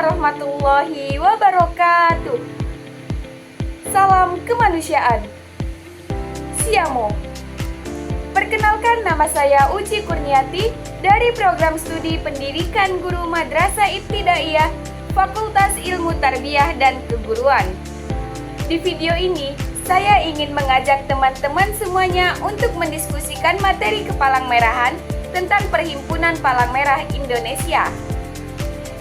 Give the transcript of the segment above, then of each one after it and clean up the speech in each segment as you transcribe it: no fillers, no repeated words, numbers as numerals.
warahmatullahi wabarakatuh. Salam kemanusiaan. Siamo. Perkenalkan, nama saya Uci Kurniati dari Program Studi Pendidikan Guru Madrasah Ibtidaiyah Fakultas Ilmu Tarbiyah dan Keguruan. Di video ini, saya ingin mengajak teman-teman semuanya untuk mendiskusikan materi kepalang merahan tentang Perhimpunan Palang Merah Indonesia.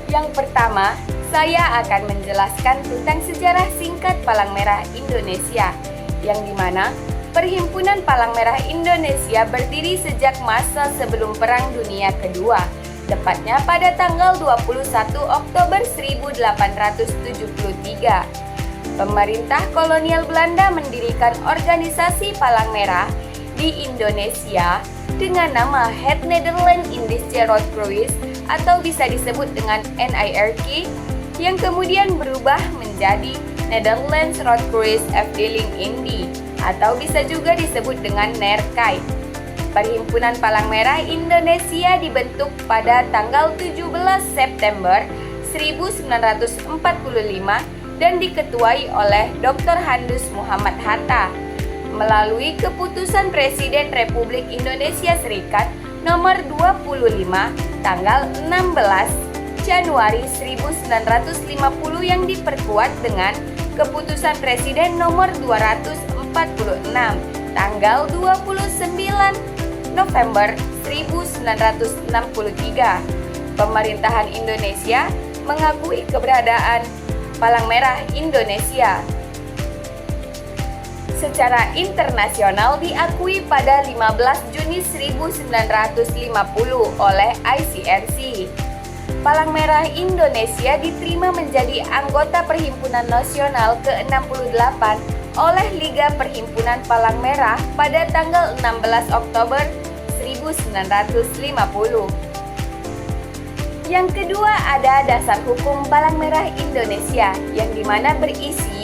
Yang pertama, saya akan menjelaskan tentang sejarah singkat Palang Merah Indonesia, yang dimana Perhimpunan Palang Merah Indonesia berdiri sejak masa sebelum Perang Dunia Kedua, tepatnya pada tanggal 21 Oktober 1873. Pemerintah kolonial Belanda mendirikan organisasi Palang Merah di Indonesia dengan nama Het Nederland Indische Rode atau bisa disebut dengan NIRK, yang kemudian berubah menjadi Netherlands Rode Afdeling Indi atau bisa juga disebut dengan NERKAI. Perhimpunan Palang Merah Indonesia dibentuk pada tanggal 17 September 1945 dan diketuai oleh Dr. Handus Muhammad Hatta melalui keputusan Presiden Republik Indonesia Serikat nomor 25 tanggal 16 Januari 1950 yang diperkuat dengan keputusan Presiden nomor 246 tanggal 29 November 1963. Pemerintahan Indonesia mengakui keberadaan Palang Merah Indonesia. Secara internasional diakui pada 15 Juni 1950 oleh ICRC. Palang Merah Indonesia diterima menjadi anggota Perhimpunan Nasional ke-68 oleh Liga Perhimpunan Palang Merah pada tanggal 16 Oktober 1950. Yang kedua ada Dasar Hukum Palang Merah Indonesia, yang dimana berisi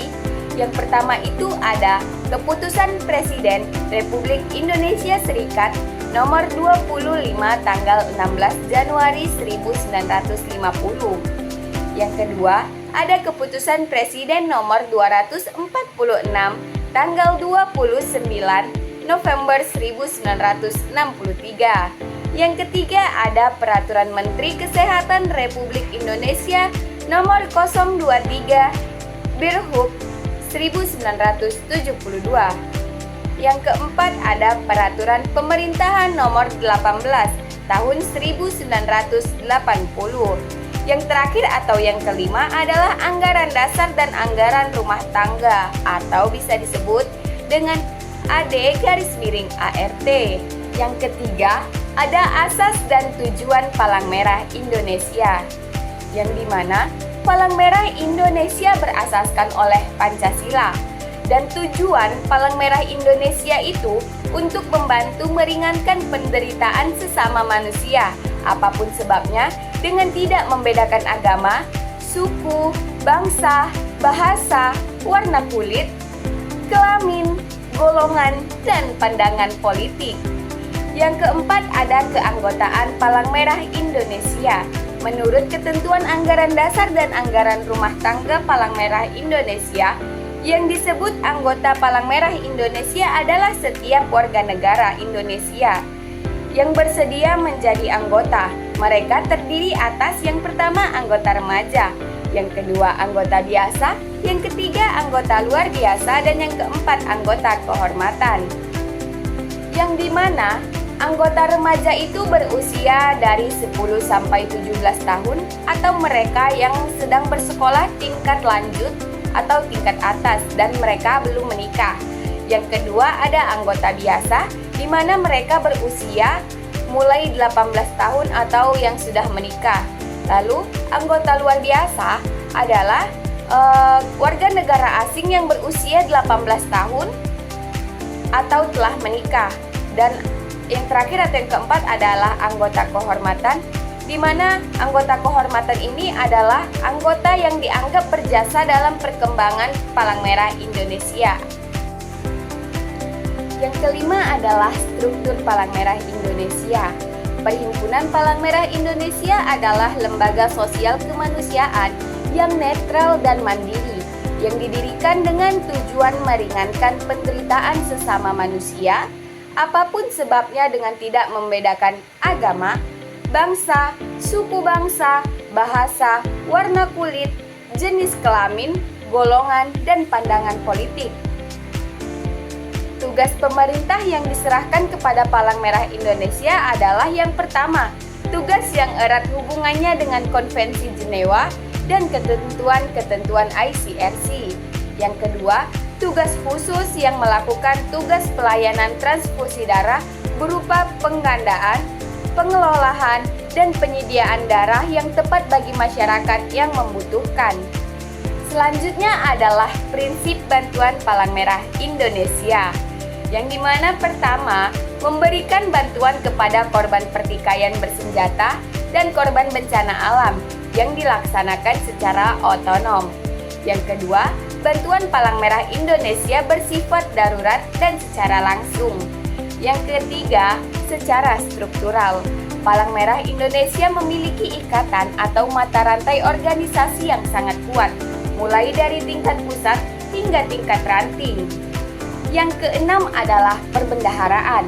yang pertama itu ada Keputusan Presiden Republik Indonesia Serikat nomor 25 tanggal 16 Januari 1950. Yang kedua, ada Keputusan Presiden nomor 246 tanggal 29 November 1963. Yang ketiga, ada Peraturan Menteri Kesehatan Republik Indonesia nomor 023 Birhub 1972. Yang keempat, ada Peraturan Pemerintahan nomor 18 tahun 1980. Yang terakhir atau yang kelima adalah Anggaran Dasar dan Anggaran Rumah Tangga atau bisa disebut dengan AD-ART. Yang ketiga, ada Asas dan Tujuan Palang Merah Indonesia, yang dimana Palang Merah Indonesia berasaskan oleh Pancasila. Dan tujuan Palang Merah Indonesia itu untuk membantu meringankan penderitaan sesama manusia, apapun sebabnya, dengan tidak membedakan agama, suku, bangsa, bahasa, warna kulit, kelamin, golongan, dan pandangan politik. Yang keempat ada keanggotaan Palang Merah Indonesia. Menurut ketentuan Anggaran Dasar dan Anggaran Rumah Tangga Palang Merah Indonesia, yang disebut anggota Palang Merah Indonesia adalah setiap warga negara Indonesia yang bersedia menjadi anggota. Mereka terdiri atas yang pertama anggota remaja, yang kedua anggota biasa, yang ketiga anggota luar biasa, dan yang keempat anggota kehormatan. Yang dimana anggota remaja itu berusia dari 10 sampai 17 tahun atau mereka yang sedang bersekolah tingkat lanjut atau tingkat atas dan mereka belum menikah. Yang kedua ada anggota biasa di mana mereka berusia mulai 18 tahun atau yang sudah menikah. Lalu anggota luar biasa adalah warga negara asing yang berusia 18 tahun atau telah menikah. Dan yang terakhir atau yang keempat adalah anggota kehormatan, di mana anggota kehormatan ini adalah anggota yang dianggap berjasa dalam perkembangan Palang Merah Indonesia. Yang kelima adalah struktur Palang Merah Indonesia. Perhimpunan Palang Merah Indonesia adalah lembaga sosial kemanusiaan yang netral dan mandiri, yang didirikan dengan tujuan meringankan penderitaan sesama manusia, apapun sebabnya dengan tidak membedakan agama, bangsa, suku bangsa, bahasa, warna kulit, jenis kelamin, golongan, dan pandangan politik. Tugas pemerintah yang diserahkan kepada Palang Merah Indonesia adalah yang pertama, tugas yang erat hubungannya dengan Konvensi Jenewa dan ketentuan-ketentuan ICRC. Yang kedua, tugas khusus yang melakukan tugas pelayanan transfusi darah berupa penggandaan, pengelolaan, dan penyediaan darah yang tepat bagi masyarakat yang membutuhkan. Selanjutnya adalah prinsip bantuan Palang Merah Indonesia, yang dimana pertama, memberikan bantuan kepada korban pertikaian bersenjata dan korban bencana alam yang dilaksanakan secara otonom. Yang kedua, bantuan Palang Merah Indonesia bersifat darurat dan secara langsung. Yang ketiga, secara struktural. Palang Merah Indonesia memiliki ikatan atau mata rantai organisasi yang sangat kuat, mulai dari tingkat pusat hingga tingkat ranting. Yang keenam adalah perbendaharaan.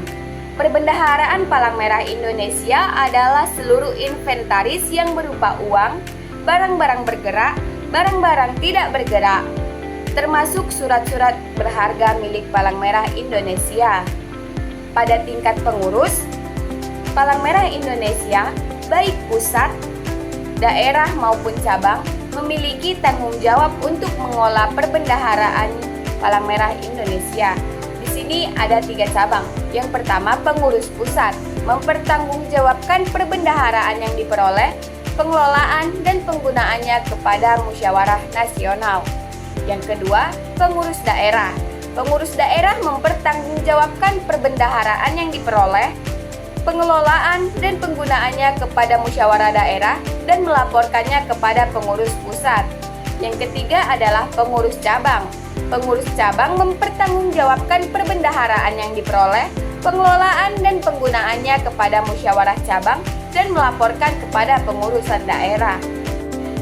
Perbendaharaan Palang Merah Indonesia adalah seluruh inventaris yang berupa uang, barang-barang bergerak, barang-barang tidak bergerak, termasuk surat-surat berharga milik Palang Merah Indonesia. Pada tingkat pengurus, Palang Merah Indonesia, baik pusat, daerah maupun cabang, memiliki tanggung jawab untuk mengolah perbendaharaan Palang Merah Indonesia. Di sini ada 3 cabang. Yang pertama, pengurus pusat mempertanggungjawabkan perbendaharaan yang diperoleh, pengelolaan dan penggunaannya kepada musyawarah nasional. Yang kedua, pengurus daerah. Pengurus daerah mempertanggungjawabkan perbendaharaan yang diperoleh, pengelolaan dan penggunaannya kepada musyawarah daerah dan melaporkannya kepada pengurus pusat. Yang ketiga adalah pengurus cabang. Pengurus cabang mempertanggungjawabkan perbendaharaan yang diperoleh, pengelolaan dan penggunaannya kepada musyawarah cabang dan melaporkan kepada pengurusan daerah.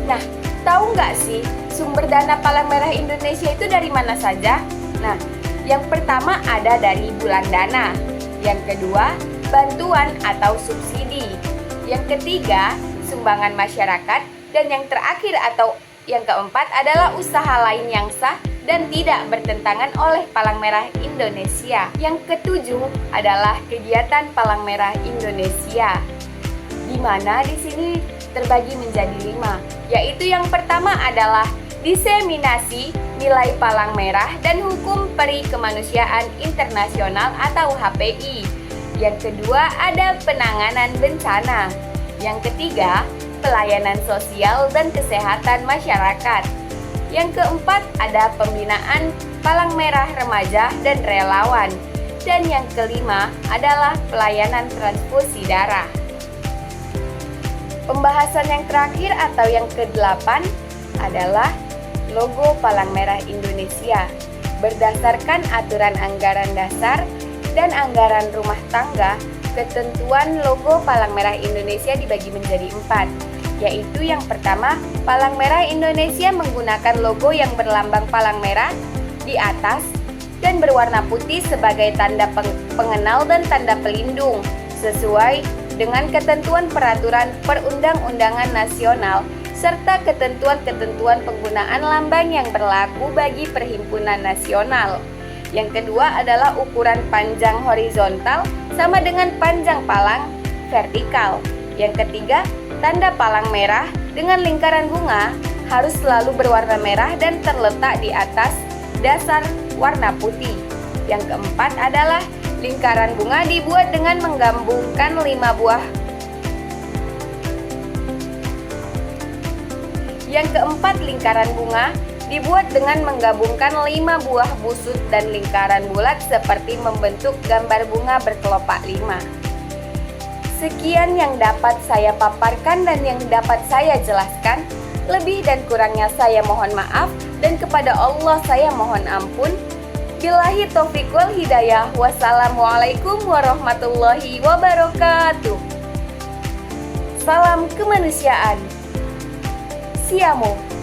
Nah, tahu nggak sih sumber dana Palang Merah Indonesia itu dari mana saja? Nah, yang pertama ada dari bulan dana. Yang kedua, bantuan atau subsidi. Yang ketiga, sumbangan masyarakat. Dan yang terakhir atau yang keempat adalah usaha lain yang sah dan tidak bertentangan oleh Palang Merah Indonesia. Yang ketujuh adalah kegiatan Palang Merah Indonesia, di mana di sini terbagi menjadi 5, yaitu yang pertama adalah diseminasi nilai Palang Merah dan hukum peri kemanusiaan internasional atau HPI. Yang kedua ada penanganan bencana. Yang ketiga, pelayanan sosial dan kesehatan masyarakat. Yang keempat ada pembinaan Palang Merah remaja dan relawan. Dan yang kelima adalah pelayanan transfusi darah. Pembahasan yang terakhir atau yang ke-8 adalah logo Palang Merah Indonesia. Berdasarkan aturan anggaran dasar dan anggaran rumah tangga, ketentuan logo Palang Merah Indonesia dibagi menjadi 4, yaitu yang pertama, Palang Merah Indonesia menggunakan logo yang berlambang palang merah di atas dan berwarna putih sebagai tanda pengenal dan tanda pelindung sesuai dengan ketentuan peraturan perundang-undangan nasional serta ketentuan-ketentuan penggunaan lambang yang berlaku bagi perhimpunan nasional. Yang kedua adalah ukuran panjang horizontal sama dengan panjang palang vertikal. Yang ketiga, tanda palang merah dengan lingkaran bunga harus selalu berwarna merah dan terletak di atas dasar warna putih. Yang keempat adalah lingkaran bunga dibuat dengan menggabungkan 5 buah. Yang keempat, lingkaran bunga dibuat dengan menggabungkan 5 buah busut dan lingkaran bulat seperti membentuk gambar bunga berkelopak 5. Sekian yang dapat saya paparkan dan yang dapat saya jelaskan. Lebih dan kurangnya saya mohon maaf dan kepada Allah saya mohon ampun. Billahi taufiq wal hidayah. Wassalamualaikum warahmatullahi wabarakatuh. Salam kemanusiaan. Siamo.